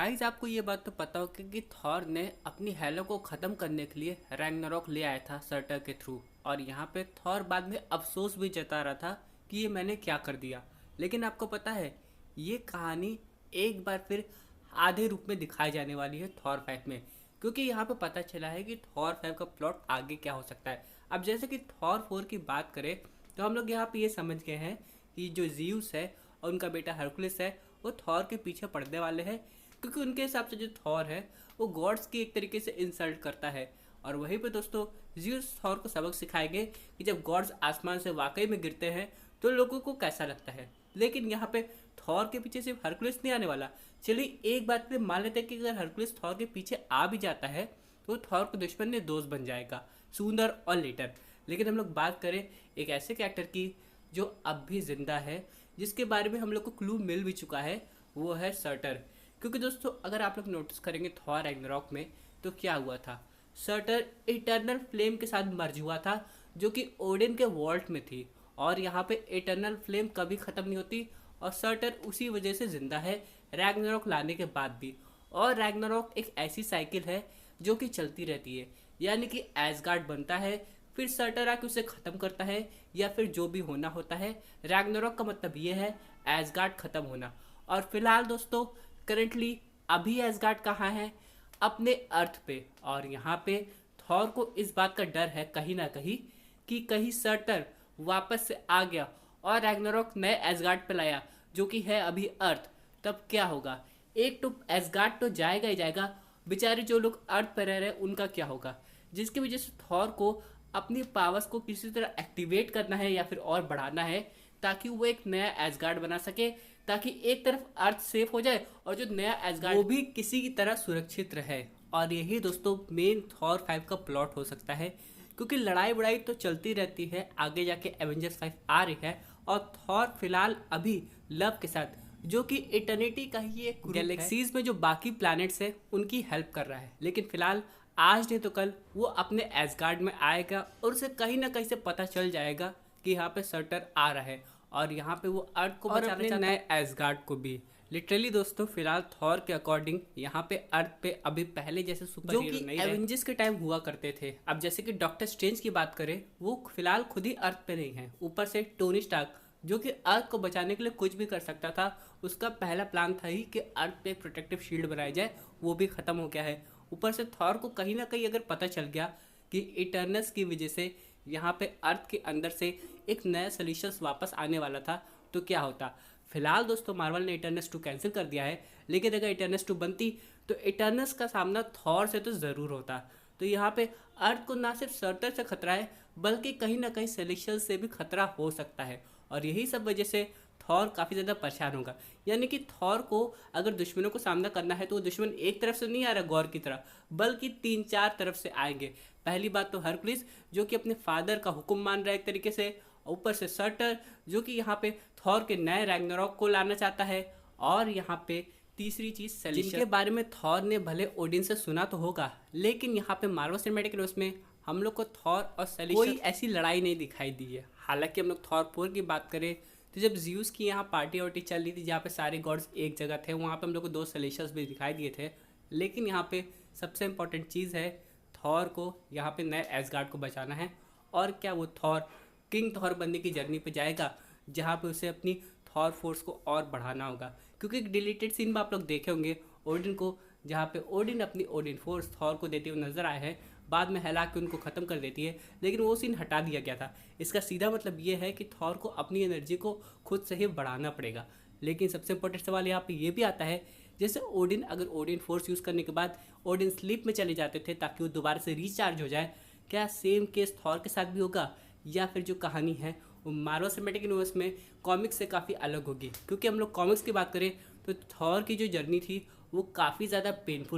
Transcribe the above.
Guys आपको ये बात तो पता हो कि थॉर ने अपनी हेलो को ख़त्म करने के लिए रैग्नारोक ले आया था सर्टर के थ्रू। और यहाँ पे थॉर बाद में अफसोस भी जता रहा था कि ये मैंने क्या कर दिया। लेकिन आपको पता है ये कहानी एक बार फिर आधे रूप में दिखाई जाने वाली है थॉर 5 में, क्योंकि यहाँ पे पता चला है कि थॉर 5 का प्लॉट आगे क्या हो सकता है। अब जैसे कि थॉर 4 की बात करें तो हम लोग यहाँ पे ये समझ गए हैं कि जो ज़्यूस है और उनका बेटा हरकुलिस है वो थॉर के पीछे पड़ने वाले हैं, क्योंकि उनके हिसाब से जो थॉर है वो गॉड्स की एक तरीके से इंसल्ट करता है। और वहीं पे दोस्तों ज़्यूस थॉर को सबक सिखाएंगे कि जब गॉड्स आसमान से वाकई में गिरते हैं तो लोगों को कैसा लगता है। लेकिन यहाँ पे थॉर के पीछे सिर्फ हरकुलिस नहीं आने वाला। चलिए एक बात पे मान लेते हैं कि अगर हरकुलिस थॉर के पीछे आ भी जाता है तो थॉर को दुश्मन में दोस्त बन जाएगा सूनर और लेटर। लेकिन हम लोग बात करें एक ऐसे कैरेक्टर की जो अब भी जिंदा है, जिसके बारे में हम लोग को क्लू मिल भी चुका है, वो है सर्टर। क्योंकि दोस्तों अगर आप लोग नोटिस करेंगे थॉर रैग्नारोक में तो क्या हुआ था, सर्टर इटर्नल फ्लेम के साथ मर्ज हुआ था जो कि ओडिन के वॉल्ट में थी। और यहाँ पे इटर्नल फ्लेम कभी ख़त्म नहीं होती और सर्टर उसी वजह से ज़िंदा है रैग्नारोक लाने के बाद भी। और रैग्नारोक एक ऐसी साइकिल है जो कि चलती रहती है, यानी कि एसगार्ड बनता है, फिर सर्टर आके उसे ख़त्म करता है, या फिर जो भी होना होता है। रैग्नारोक का मतलब ये है एसगार्ड ख़त्म होना। और फिलहाल दोस्तों करंटली अभी एसगार्ड कहाँ है? अपने अर्थ पे। और यहाँ पे थॉर को इस बात का डर है कहीं ना कहीं कि कहीं सर्टर वापस से आ गया और रैग्नारोक नए एसगार्ड पे लाया जो कि है अभी अर्थ। तब क्या होगा? एक तो एसगार्ड तो जाएगा ही जाएगा, बेचारे जो लोग अर्थ पर रह रहे हैं उनका क्या होगा? जिसकी वजह से थॉर को अपनी पावर्स को किसी तरह एक्टिवेट करना है या फिर और बढ़ाना है ताकि वो एक नया एसगार्ड बना सके, ताकि एक तरफ अर्थ सेफ हो जाए और जो नया एसगार्ड वो भी किसी की तरह सुरक्षित रहे। और यही दोस्तों मेन थॉर 5 का प्लॉट हो सकता है, क्योंकि लड़ाई बड़ाई तो चलती रहती है, आगे जाके एवेंजर्स 5 आ रही है और थॉर फिलहाल अभी लव के साथ, जो कि इटर्निटी का ही एक गैलेक्सीज में जो बाकी प्लैनेट्स है उनकी हेल्प कर रहा है। लेकिन फिलहाल आज नहीं तो कल वो अपने एसगार्ड में आएगा और उसे कहीं ना कहीं से पता चल जाएगा कि यहाँ पे सर्टर आ रहा है और यहाँ पे वो अर्थ को बचाना चाहता है, नए एसगार्ड को भी। लिटरली दोस्तों फिलहाल थॉर के अकॉर्डिंग यहाँ पे अर्थ पे अभी पहले जैसे सुपर हीरो नहीं रहे, एवेंजर्स के टाइम हुआ करते थे। अब जैसे कि डॉक्टर स्ट्रेंज की बात करें वो फिलहाल खुद ही अर्थ पे नहीं है, ऊपर से टोनी स्टार्क जो कि अर्थ को बचाने के लिए कुछ भी कर सकता था, उसका पहला प्लान था ही कि अर्थ पे प्रोटेक्टिव शील्ड बनाया जाए, वो भी खत्म हो गया है। ऊपर से थॉर को कहीं ना कहीं अगर पता चल गया कि इटर्नल्स की वजह से यहाँ पे अर्थ के अंदर से एक नया सोल्यूशंस वापस आने वाला था तो क्या होता। फिलहाल दोस्तों मार्वल ने इटर्नल्स 2 कैंसिल कर दिया है, लेकिन अगर इटर्नल्स 2 बनती तो इटर्नल्स का सामना थॉर से तो ज़रूर होता। तो यहाँ पे अर्थ को ना सिर्फ सर्टर से खतरा है बल्कि कहीं ना कहीं सेलेशियल्स से भी खतरा हो सकता है। और यही सब वजह से थॉर काफ़ी ज़्यादा परेशान होगा। यानी कि थॉर को अगर दुश्मनों को सामना करना है तो वो दुश्मन एक तरफ से नहीं आ रहा गौर की तरह, बल्कि 3-4 तरफ से आएंगे। पहली बात तो हरकुलिस जो कि अपने फादर का हुक्म मान रहा है एक तरीके से, ऊपर से सर्टर जो कि यहाँ पे थॉर के नए रैग्नारोक को लाना चाहता है, और यहाँ पे तीसरी चीज़ सेलेशियल, जिनके बारे में थॉर ने भले ओडिन से सुना तो होगा, लेकिन यहाँ पे मार्वल सिनेमैटिक यूनिवर्स में हम लोग को थॉर और सेलेशियल कोई ऐसी लड़ाई नहीं दिखाई दी है। हालांकि हम लोग थॉर 4 की बात करें तो जब ज़्यूस की यहाँ पार्टी वार्टी चल रही थी जहाँ पे सारे गॉड्स एक जगह थे, वहाँ पे हम लोग को 2 सेलेशियल्स भी दिखाई दिए थे। लेकिन यहाँ पे सबसे इम्पोर्टेंट चीज़ है थॉर को यहाँ पे नए एसगार्ड को बचाना है। और क्या वो थॉर किंग थॉर बनने की जर्नी पे जाएगा जहाँ पे उसे अपनी थॉर फोर्स को और बढ़ाना होगा। क्योंकि एक डिलीटेड सीन में आप लोग देखे होंगे ओडिन को, जहाँ पे ओडिन अपनी ओडिन फोर्स थॉर को देते हुए नजर आए हैं, बाद में हिला के उनको ख़त्म कर देती है, लेकिन वो सीन हटा दिया गया था। इसका सीधा मतलब ये है कि थॉर को अपनी एनर्जी को खुद से ही बढ़ाना पड़ेगा। लेकिन सबसे इंपॉर्टेंट सवाल यहाँ पे ये भी आता है, जैसे ओडिन अगर ओडिन फोर्स यूज़ करने के बाद ओडिन स्लीप में चले जाते थे ताकि वो दोबारा से रिचार्ज हो जाए, क्या सेम केस थॉर के साथ भी होगा? या फिर जो कहानी है वो मार्वल सिनेमैटिक यूनिवर्स में कॉमिक्स से काफ़ी अलग होगी? क्योंकि हम लोग कॉमिक्स की बात करें तो थॉर की जो जर्नी थी वो काफ़ी ज़्यादा पेनफुल